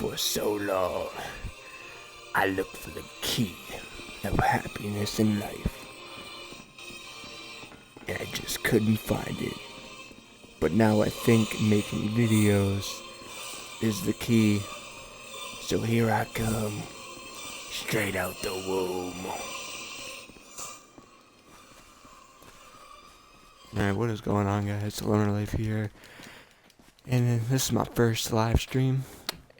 For so long, I looked for the key of happiness in life, and I just couldn't find it. But now I think making videos is the key. So here I come, straight out the womb. Alright, what is going on, guys? Loner Life here. And this is my first live stream.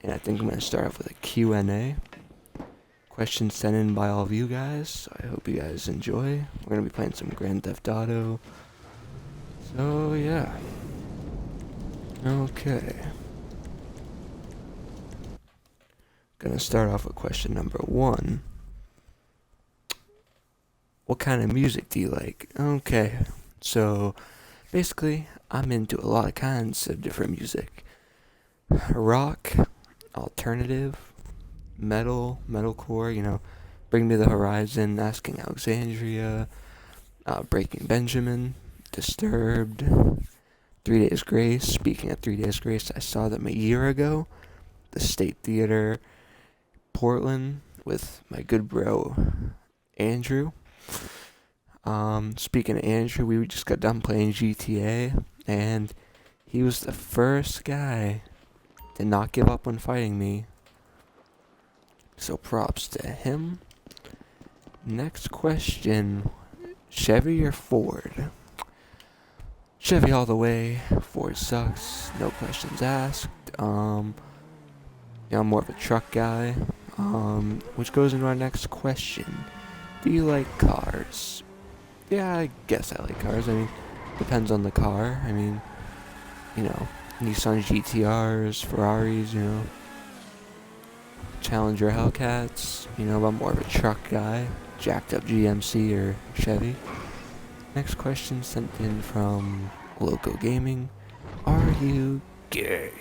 And I think I'm going to start off with a Q&A. Questions sent in by all of you guys. So I hope you guys enjoy. We're going to be playing some Grand Theft Auto. So, yeah. Okay. Gonna start off with question number 1. What kind of music do you like? Okay. So, basically, I'm into a lot of kinds of different music. Rock, alternative, metalcore, Bring Me the Horizon, Asking Alexandria, Breaking Benjamin, Disturbed, 3 Days Grace. Speaking of 3 Days Grace, I saw them a year ago, the State Theater, Portland, with my good bro, Andrew. Speaking of Andrew, we just got done playing GTA, and he was the first guy to not give up on fighting me. So props to him. Next question, Chevy or Ford? Chevy all the way. Ford sucks. No questions asked. I'm more of a truck guy. Which goes into our next question. Do you like cars? Yeah, I guess I like cars. Depends on the car. Nissan GTRs, Ferraris, Challenger Hellcats. I'm more of a truck guy. Jacked up GMC or Chevy. Next question sent in from Loco Gaming. Are you gay?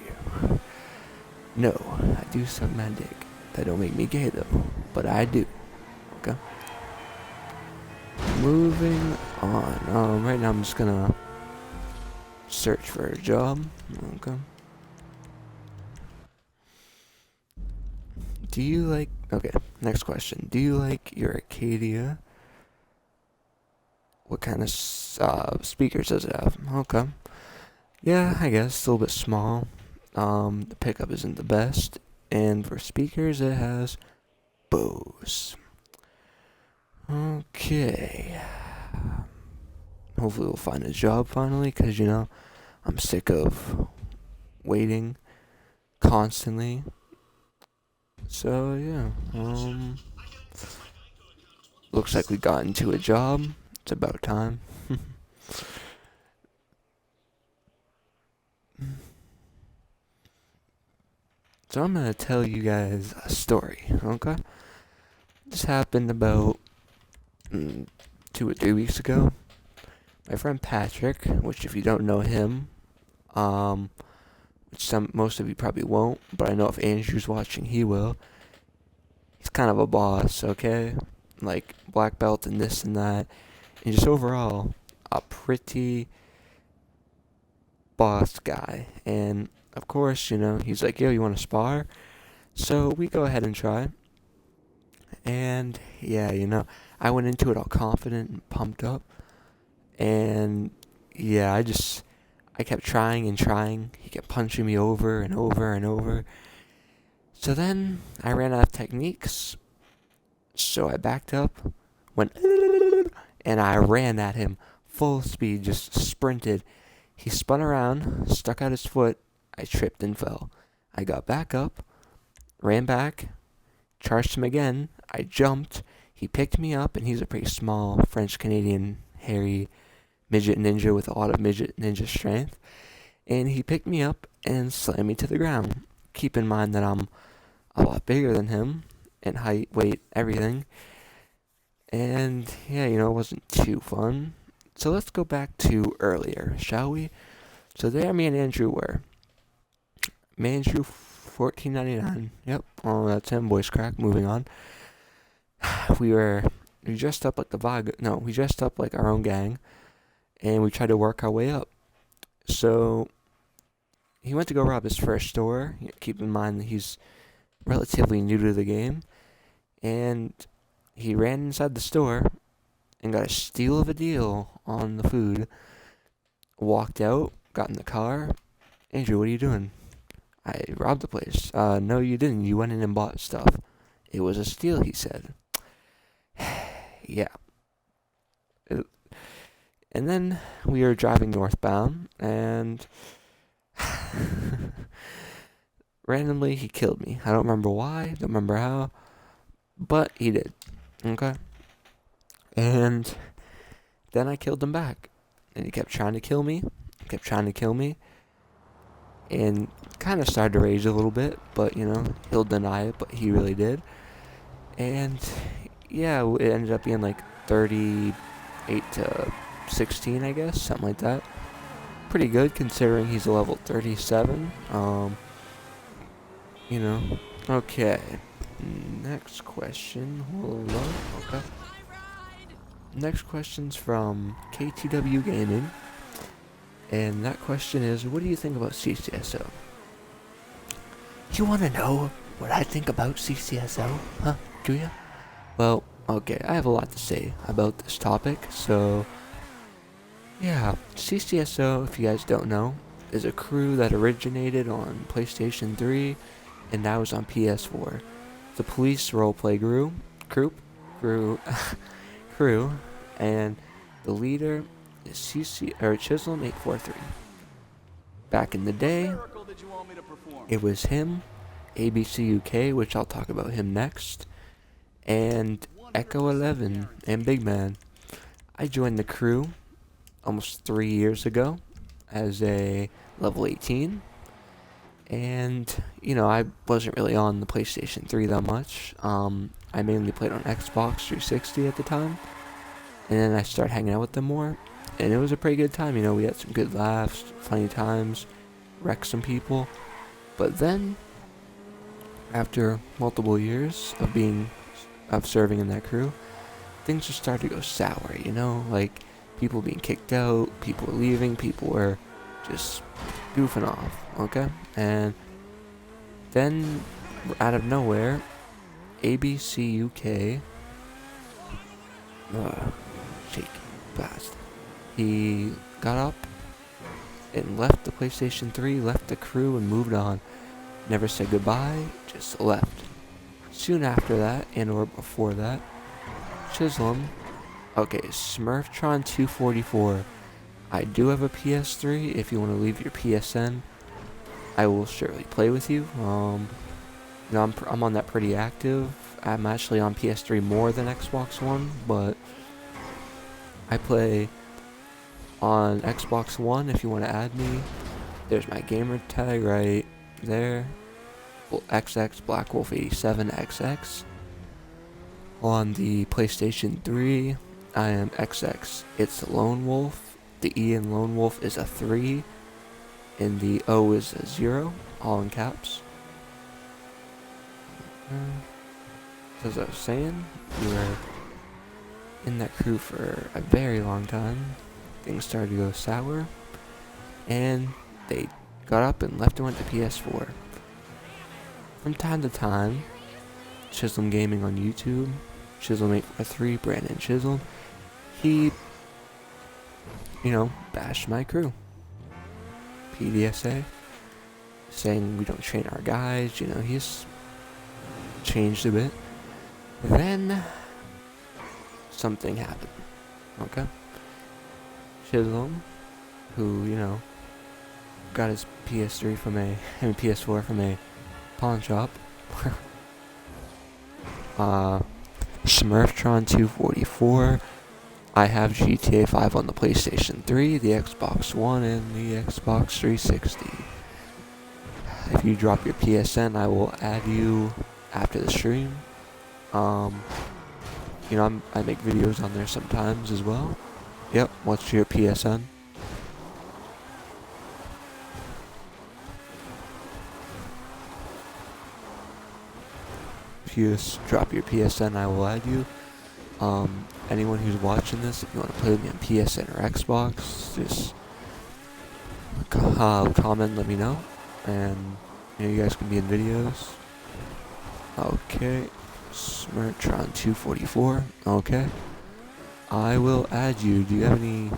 No, I do suck my dick. That don't make me gay though, but I do. Okay. Moving on. Right now I'm just gonna search for a job. Okay. Okay, next question. Do you like your Acadia? What kind of speakers does it have? Okay. Yeah, I guess it's a little bit small. The pickup isn't the best. And for speakers, it has Bose. Okay. Hopefully we'll find a job finally, because, I'm sick of waiting constantly. So, yeah. Looks like we got into a job. It's about time. So I'm going to tell you guys a story, okay? This happened about 2 or 3 weeks ago. My friend Patrick, which if you don't know him, which most of you probably won't, but I know if Andrew's watching, he will. He's kind of a boss, okay? Like black belt and this and that. And just overall, a pretty boss guy. And of course, he's like, yo, you want to spar? So we go ahead and try. And yeah, I went into it all confident and pumped up. And yeah, I kept trying and trying. He kept punching me over and over and over. So then I ran out of techniques. So I backed up, went, and I ran at him full speed, just sprinted. He spun around, stuck out his foot. I tripped and fell. I got back up, ran back, charged him again. I jumped. He picked me up, and he's a pretty small French-Canadian, hairy midget ninja with a lot of midget ninja strength. And he picked me up and slammed me to the ground. Keep in mind that I'm a lot bigger than him in height, weight, everything. And yeah, it wasn't too fun. So let's go back to earlier, shall we? So there me and Andrew were. Me and Andrew, $14.99. Yep. Oh, that's him, voice crack. Moving on. We dressed up like we dressed up like our own gang, and we tried to work our way up. So he went to go rob his first store. Keep in mind that he's relatively new to the game, and he ran inside the store and got a steal of a deal on the food. Walked out, got in the car. Andrew, what are you doing? I robbed the place. No, you didn't. You went in and bought stuff. It was a steal, he said. Yeah. And then we were driving northbound, and randomly he killed me. I don't remember why, don't remember how, but he did. Okay? And then I killed him back. And he kept trying to kill me, and kind of started to rage a little bit, but, he'll deny it, but he really did. And, yeah, it ended up being like 38 to 16, I guess, something like that. Pretty good considering he's a level 37. Okay. Next question. Hold on. Okay. Next question's from KTW Gaming. And that question is, what do you think about CCSO? You want to know what I think about CCSO? Huh? Do you? Well, okay, I have a lot to say about this topic, so yeah, CCSO, if you guys don't know, is a crew that originated on PlayStation 3 and now is on PS4. The police roleplay crew, and the leader is Chisholm 843. Back in the day, it was him, ABC UK, which I'll talk about him next, and Echo 11 and Big Man. I joined the crew almost 3 years ago as a level 18, and I wasn't really on the PlayStation 3 that much. I mainly played on Xbox 360 at the time, and then I started hanging out with them more, and it was a pretty good time. We had some good laughs, funny times, wrecked some people. But then, after multiple years of serving in that crew, things just started to go sour, like people being kicked out, people were leaving, people were just goofing off, okay? And then, out of nowhere, ABC UK, shake, blast, he got up and left the PlayStation 3, left the crew, and moved on. Never said goodbye, just left. Soon after that, and or before that, Chisholm, Smurftron 244. I do have a PS3. If you want to leave your PSN, I will surely play with you. I'm on that pretty active. I'm actually on PS3 more than Xbox One, but I play on Xbox One. If you want to add me, there's my gamer tag right there. XX Black Wolf 87XX. On the PlayStation 3, I am XX. It's Lone Wolf. The E in Lone Wolf is a 3, and the O is a 0, all in caps. As I was saying, we were in that crew for a very long time. Things started to go sour, and they got up and left and went to PS4. From time to time, Chisholm Gaming on YouTube, Chisholm 843, Brandon Chisholm, he, bashed my crew. PDSA, saying we don't train our guys, he's changed a bit. Then, something happened, okay? Chisholm, who, got his PS4 from a pawn shop. Smurftron 244. I have GTA 5 on the PlayStation 3, the Xbox One, and the Xbox 360. If you drop your PSN, I will add you after the stream. I make videos on there sometimes as well. Yep, what's your PSN? If you just drop your PSN, I will add you. Anyone who's watching this, if you want to play with me on PSN or Xbox, just comment, let me know, and you guys can be in videos. Okay. Smirtron 244. Okay. I will add you. Do you have any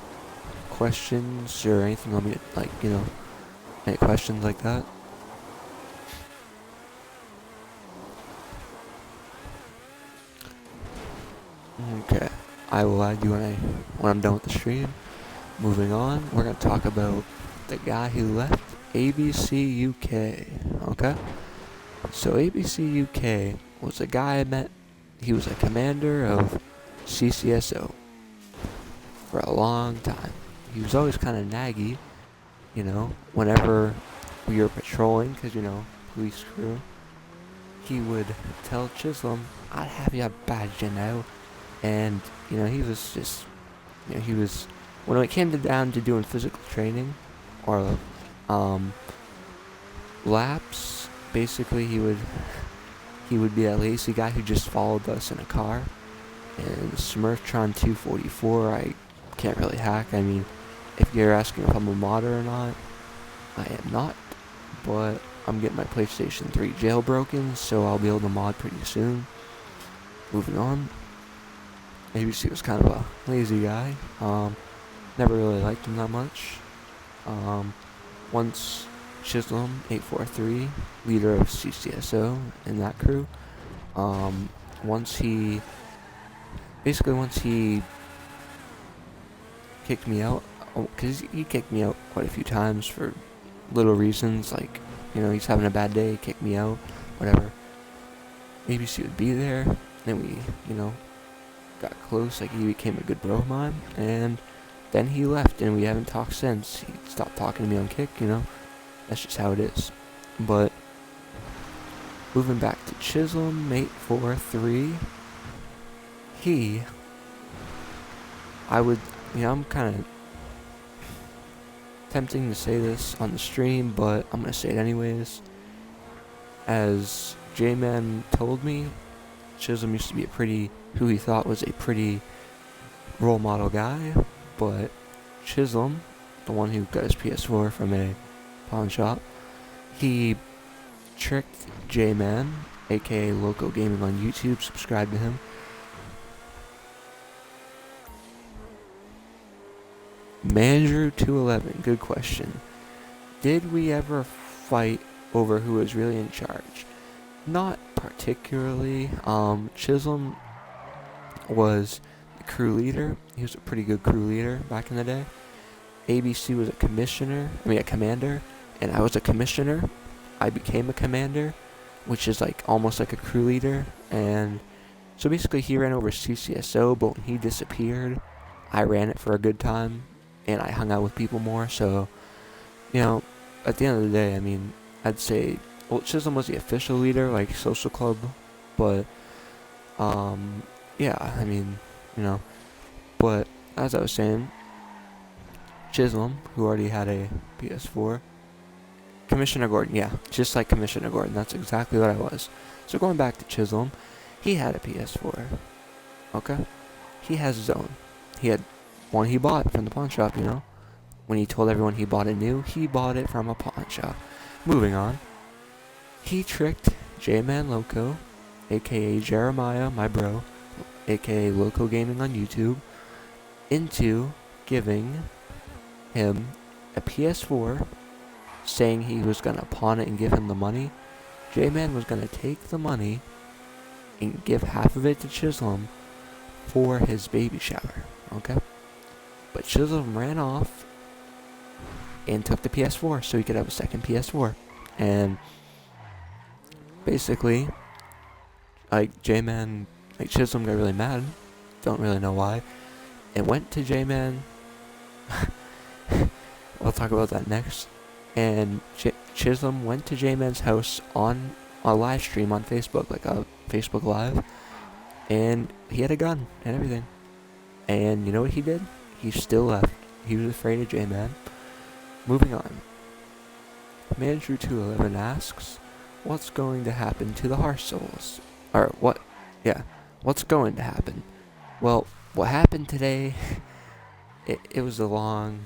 questions or anything on me, like, any questions like that? Okay. I will add you when I'm done with the stream. Moving on, we're gonna talk about the guy who left ABC UK. Okay? So ABC UK was a guy I met. He was a commander of CCSO for a long time. He was always kind of naggy, whenever we were patrolling, because, police crew. He would tell Chisholm, I'd have you badged now. And, he was just, he was, when it came down to doing physical training or laps, basically he would be that lazy guy who just followed us in a car. And Smurftron 244, I can't really hack. I mean, if you're asking if I'm a modder or not, I am not. But I'm getting my PlayStation 3 jailbroken, so I'll be able to mod pretty soon. Moving on. ABC was kind of a lazy guy. Never really liked him that much. Once Chisholm 843, leader of CCSO in that crew, once he kicked me out, because he kicked me out quite a few times for little reasons, like, he's having a bad day, kick me out, whatever. ABC would be there, then we, got close, like, he became a good bro of mine, and then he left, and we haven't talked since. He stopped talking to me on Kick, that's just how it is. But, moving back to Chisholm 843, I'm kind of tempting to say this on the stream, but I'm going to say it anyways. As J-Man told me, Chisholm used to be who he thought was a pretty role model guy, but Chisholm, the one who got his PS4 from a pawn shop, he tricked J-Man, aka Loco Gaming on YouTube, subscribe to him. Mandrew211, good question. Did we ever fight over who was really in charge? Not particularly. Chisholm was the crew leader. He was a pretty good crew leader back in the day. ABC was a commander, and I was a commissioner. I became a commander, which is like almost like a crew leader. And so basically he ran over CCSO, but when he disappeared, I ran it for a good time, and I hung out with people more. So, at the end of the day, I'd say, Chisholm was the official leader, like social club, but, but as I was saying, Chisholm, who already had a PS4, Commissioner Gordon, yeah, just like Commissioner Gordon, that's exactly what I was. So going back to Chisholm, he had a PS4, okay? He has his own. He had one he bought from the pawn shop, When he told everyone he bought it new, he bought it from a pawn shop. Moving on. He tricked J-Man Loco, aka Jeremiah, my bro, aka Loco Gaming on YouTube, into giving him a PS4, saying he was going to pawn it and give him the money. J-Man was going to take the money and give half of it to Chisholm for his baby shower, okay? But Chisholm ran off and took the PS4 so he could have a second PS4. And basically, Chisholm got really mad, don't really know why, and went to J-Man. I'll talk about that next. And Chisholm went to J-Man's house on a live stream on Facebook, like a Facebook Live, and he had a gun and everything. And you know what he did? He still left. He was afraid of J-Man. Moving on. Mandrew211 asks, what's going to happen to the Hearth Souls? What's going to happen? Well, what happened today, it was a long